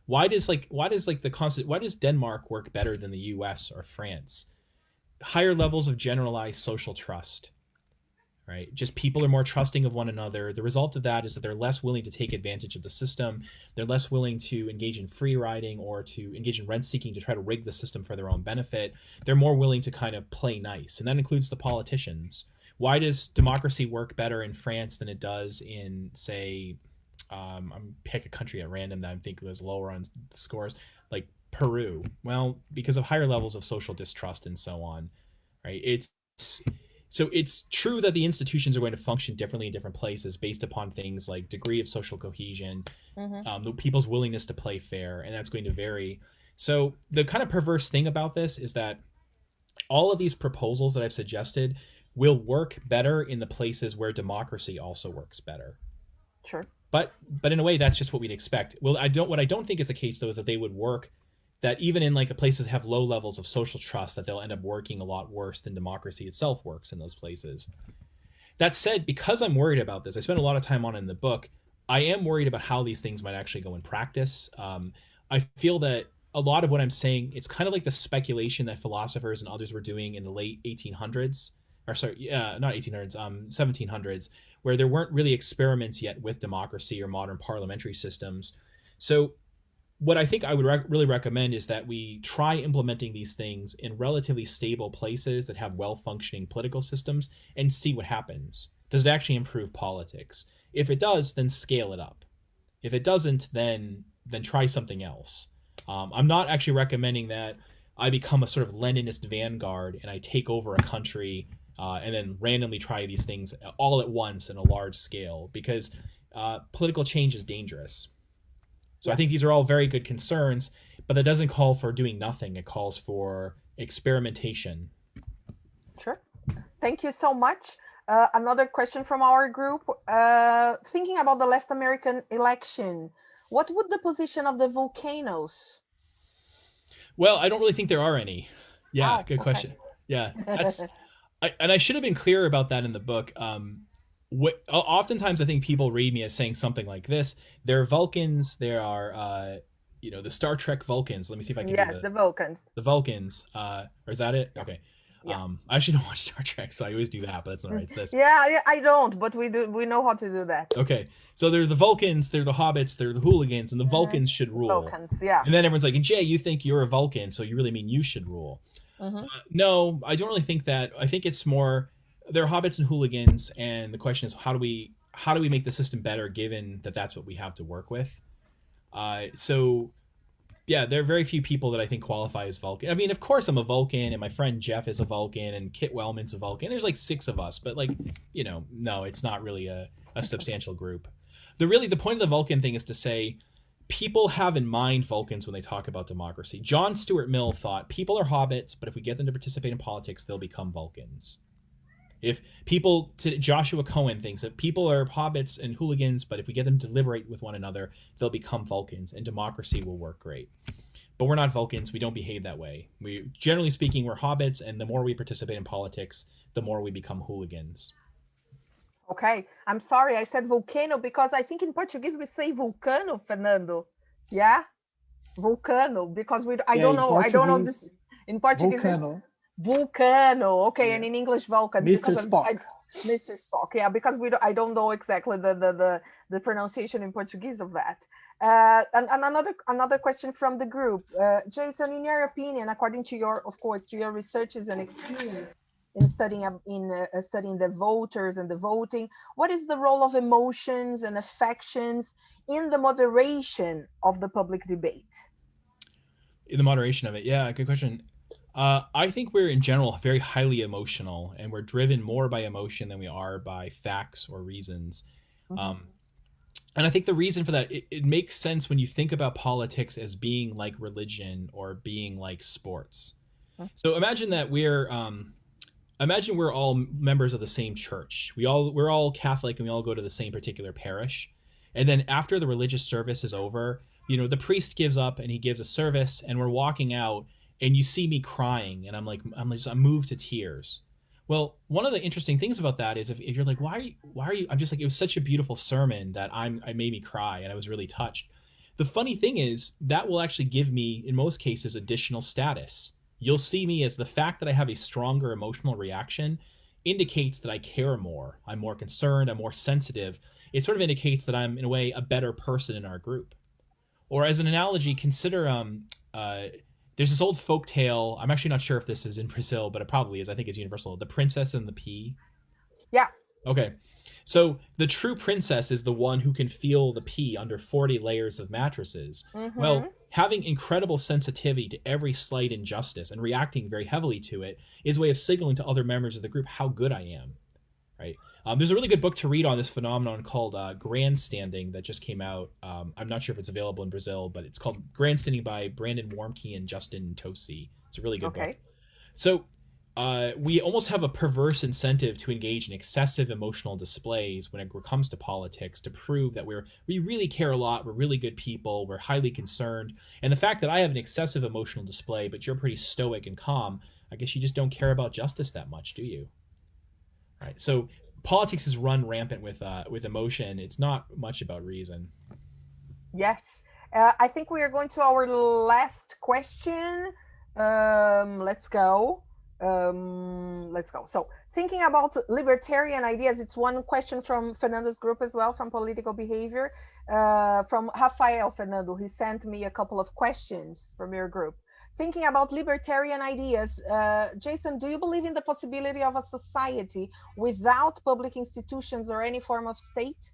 Why does Denmark work better than the US or France? Higher levels of generalized social trust, right? Just people are more trusting of one another. The result of that is that they're less willing to take advantage of the system. They're less willing to engage in free riding or to engage in rent seeking to try to rig the system for their own benefit. They're more willing to kind of play nice. And that includes the politicians. Why does democracy work better in France than it does in, say, I'm pick a country at random that I think was lower on the scores, like Peru? Well, because of higher levels of social distrust and so on, right? So it's true that the institutions are going to function differently in different places based upon things like degree of social cohesion, the people's willingness to play fair, and that's going to vary. So the kind of perverse thing about this is that all of these proposals that I've suggested will work better in the places where democracy also works better. Sure. But in a way, that's just what we'd expect. Well, what I don't think is the case, though, is that they would work, that even in like places that have low levels of social trust, that they'll end up working a lot worse than democracy itself works in those places. That said, because I'm worried about this, I spent a lot of time on it in the book, I am worried about how these things might actually go in practice. I feel that a lot of what I'm saying, it's kind of like the speculation that philosophers and others were doing in the late 1800s, or sorry, not 1800s, 1700s, where there weren't really experiments yet with democracy or modern parliamentary systems. So what I think I would really recommend is that we try implementing these things in relatively stable places that have well-functioning political systems and see what happens. Does it actually improve politics? If it does, then scale it up. If it doesn't, then try something else. I'm not actually recommending that I become a sort of Leninist vanguard and I take over a country and then randomly try these things all at once in a large scale, because political change is dangerous. So I think these are all very good concerns, but that doesn't call for doing nothing. It calls for experimentation. Sure. Thank you so much. Another question from our group. Thinking about the last American election, what would the position of the volcanoes? Well, I don't really think there are any. Yeah, good question. Yeah, and I should have been clearer about that in the book. Oftentimes I think people read me as saying something like this: there are Vulcans, there are the Star Trek Vulcans. Let me see if I can the Vulcans. The Vulcans, or is that it? Okay. Yeah. I actually don't watch Star Trek, so I always do that, but that's not right. It's this. Yeah, I don't, but we know how to do that. Okay, so they're the Vulcans, they're the hobbits, they're the hooligans, and the Vulcans should rule. Vulcans, yeah. And then everyone's like, Jay, you think you're a Vulcan, so you really mean you should rule. No, I don't really think that. I think it's more, they're hobbits and hooligans, and the question is, how do we make the system better, given that that's what we have to work with? So yeah, there are very few people that I think qualify as Vulcan. I mean, of course I'm a Vulcan, and my friend Jeff is a Vulcan, and Kit Wellman's a Vulcan. There's like 6 of us, but like, you know, no, it's not really a substantial group. The point of the Vulcan thing is to say, people have in mind Vulcans when they talk about democracy. John Stuart Mill thought people are hobbits, but if we get them to participate in politics, they'll become Vulcans. Joshua Cohen thinks that people are hobbits and hooligans, but if we get them to deliberate with one another, they'll become Vulcans, and democracy will work great. But we're not Vulcans. We don't behave that way. Generally speaking, we're hobbits, and the more we participate in politics, the more we become hooligans. Okay, I'm sorry, I said volcano because I think in Portuguese we say vulcano, Fernando. Yeah, volcano, because I don't know this in Portuguese. Volcano. Volcano, okay, yeah. And in English, Vulcan. Mr. Spock. Mr. Spock, yeah, because I don't know exactly the pronunciation in Portuguese of that. And another question from the group, Jason, in your opinion, according to your researches and experience in studying the voters and the voting, what is the role of emotions and affections in the moderation of the public debate? In the moderation of it, yeah, good question. I think we're in general very highly emotional, and we're driven more by emotion than we are by facts or reasons. And I think the reason for that, it makes sense when you think about politics as being like religion or being like sports. So imagine that we're all members of the same church. We're all Catholic, and we all go to the same particular parish. And then after the religious service is over, you know, the priest gives up and he gives a service, and we're walking out, and you see me crying, and I'm moved to tears. Well, one of the interesting things about that is if you're like, why are you? I'm just like, it was such a beautiful sermon that I made me cry, and I was really touched. The funny thing is that will actually give me, in most cases, additional status. You'll see me as the fact that I have a stronger emotional reaction indicates that I care more. I'm more concerned. I'm more sensitive. It sort of indicates that I'm, in a way, a better person in our group. Or as an analogy, consider there's this old folk tale. I'm actually not sure if this is in Brazil, but it probably is. I think it's universal. The Princess and the Pea. Yeah. Okay. So the true princess is the one who can feel the pea under 40 layers of mattresses. Well, having incredible sensitivity to every slight injustice and reacting very heavily to it is a way of signaling to other members of the group how good I am, right? There's a really good book to read on this phenomenon called Grandstanding that just came out. I'm not sure if it's available in Brazil, but it's called Grandstanding by Brandon Warmke and Justin Tosi. It's a really good book. So we almost have a perverse incentive to engage in excessive emotional displays when it comes to politics to prove that we really care a lot, we're really good people, we're highly concerned. And the fact that I have an excessive emotional display, but you're pretty stoic and calm, I guess you just don't care about justice that much, do you? Right. So politics is run rampant with emotion. It's not much about reason. Yes. I think we are going to our last question. Let's go. So thinking about libertarian ideas, it's one question from Fernando's group as well, from Political Behavior, from Rafael Fernando. He sent me a couple of questions from your group. Thinking about libertarian ideas, Jason, do you believe in the possibility of a society without public institutions or any form of state?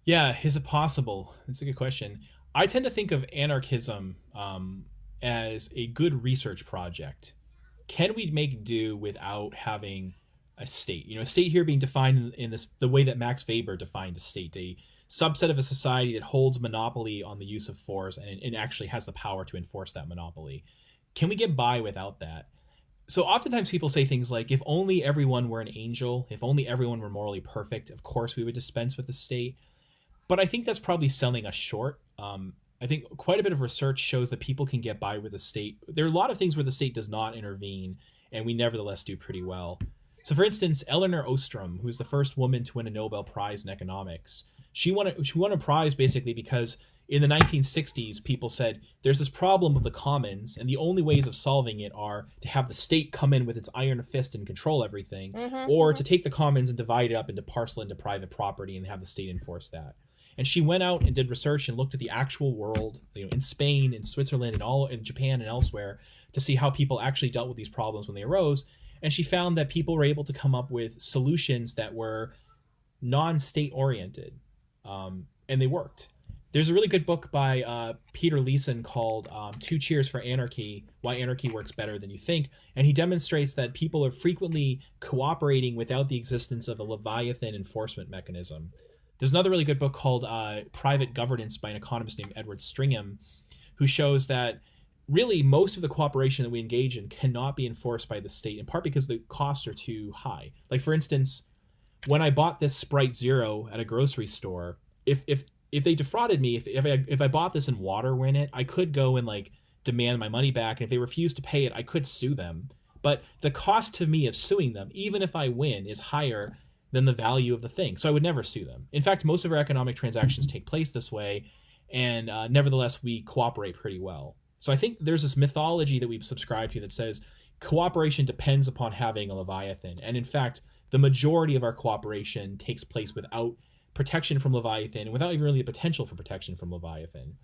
Yeah, is it possible? That's a good question. I tend to think of anarchism as a good research project. Can we make do without having a state? You know, a state here being defined in the way that Max Weber defined a state, a subset of a society that holds monopoly on the use of force and actually has the power to enforce that monopoly. Can we get by without that? So oftentimes people say things like, if only everyone were an angel, if only everyone were morally perfect, of course we would dispense with the state. But I think that's probably selling us short. I think quite a bit of research shows that people can get by with the state. There are a lot of things where the state does not intervene, and we nevertheless do pretty well. So for instance, Elinor Ostrom, who was the first woman to win a Nobel Prize in economics, she won a prize basically because In the 1960s, people said there's this problem of the commons, and the only ways of solving it are to have the state come in with its iron fist and control everything, or to take the commons and divide it up into parcel into private property and have the state enforce that. And she went out and did research and looked at the actual world, in Spain, in Switzerland, and all in Japan and elsewhere, to see how people actually dealt with these problems when they arose. And she found that people were able to come up with solutions that were non-state oriented, and they worked. There's a really good book by Peter Leeson called 2 Cheers for Anarchy, Why Anarchy Works Better Than You Think. And he demonstrates that people are frequently cooperating without the existence of a Leviathan enforcement mechanism. There's another really good book called Private Governance by an economist named Edward Stringham, who shows that really most of the cooperation that we engage in cannot be enforced by the state, in part because the costs are too high. Like, for instance, when I bought this Sprite Zero at a grocery store, if they defrauded me, if I bought this and water were in it, I could go and like demand my money back. And if they refuse to pay it, I could sue them. But the cost to me of suing them, even if I win, is higher than the value of the thing. So I would never sue them. In fact, most of our economic transactions take place this way. And nevertheless, we cooperate pretty well. So I think there's this mythology that we've subscribed to that says cooperation depends upon having a Leviathan. And in fact, the majority of our cooperation takes place without protection from Leviathan, and without even really a potential for protection from Leviathan.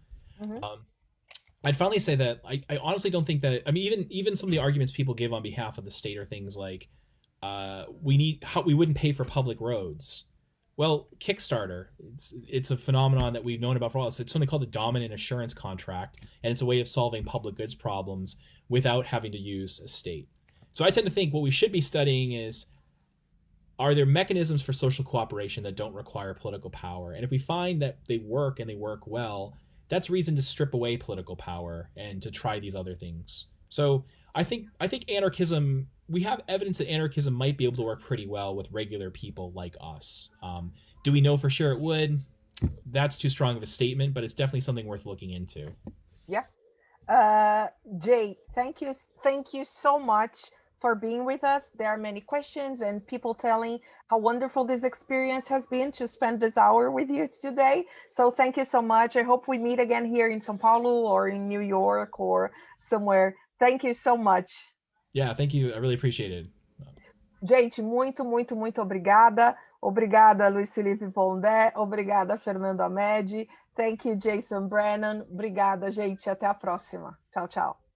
I'd finally say that I honestly don't think that, I mean, even some of the arguments people give on behalf of the state are things like, we wouldn't pay for public roads. Well, Kickstarter, it's a phenomenon that we've known about for a while. It's something called the dominant assurance contract, and it's a way of solving public goods problems without having to use a state. So I tend to think what we should be studying is, are there mechanisms for social cooperation that don't require political power? And if we find that they work and they work well, that's reason to strip away political power and to try these other things. So I think anarchism, we have evidence that anarchism might be able to work pretty well with regular people like us. Do we know for sure it would? That's too strong of a statement, but it's definitely something worth looking into. Yeah. Jay, thank you so much for being with us. There are many questions and people telling how wonderful this experience has been to spend this hour with you today. So thank you so much. I hope we meet again here in São Paulo or in New York or somewhere. Thank you so much. Yeah, thank you. I really appreciate it. Gente, muito obrigada. Obrigada, Luiz Felipe Pondé. Obrigada, Fernando Amedi. Thank you, Jason Brennan. Obrigada, gente. Até a próxima. Tchau, tchau.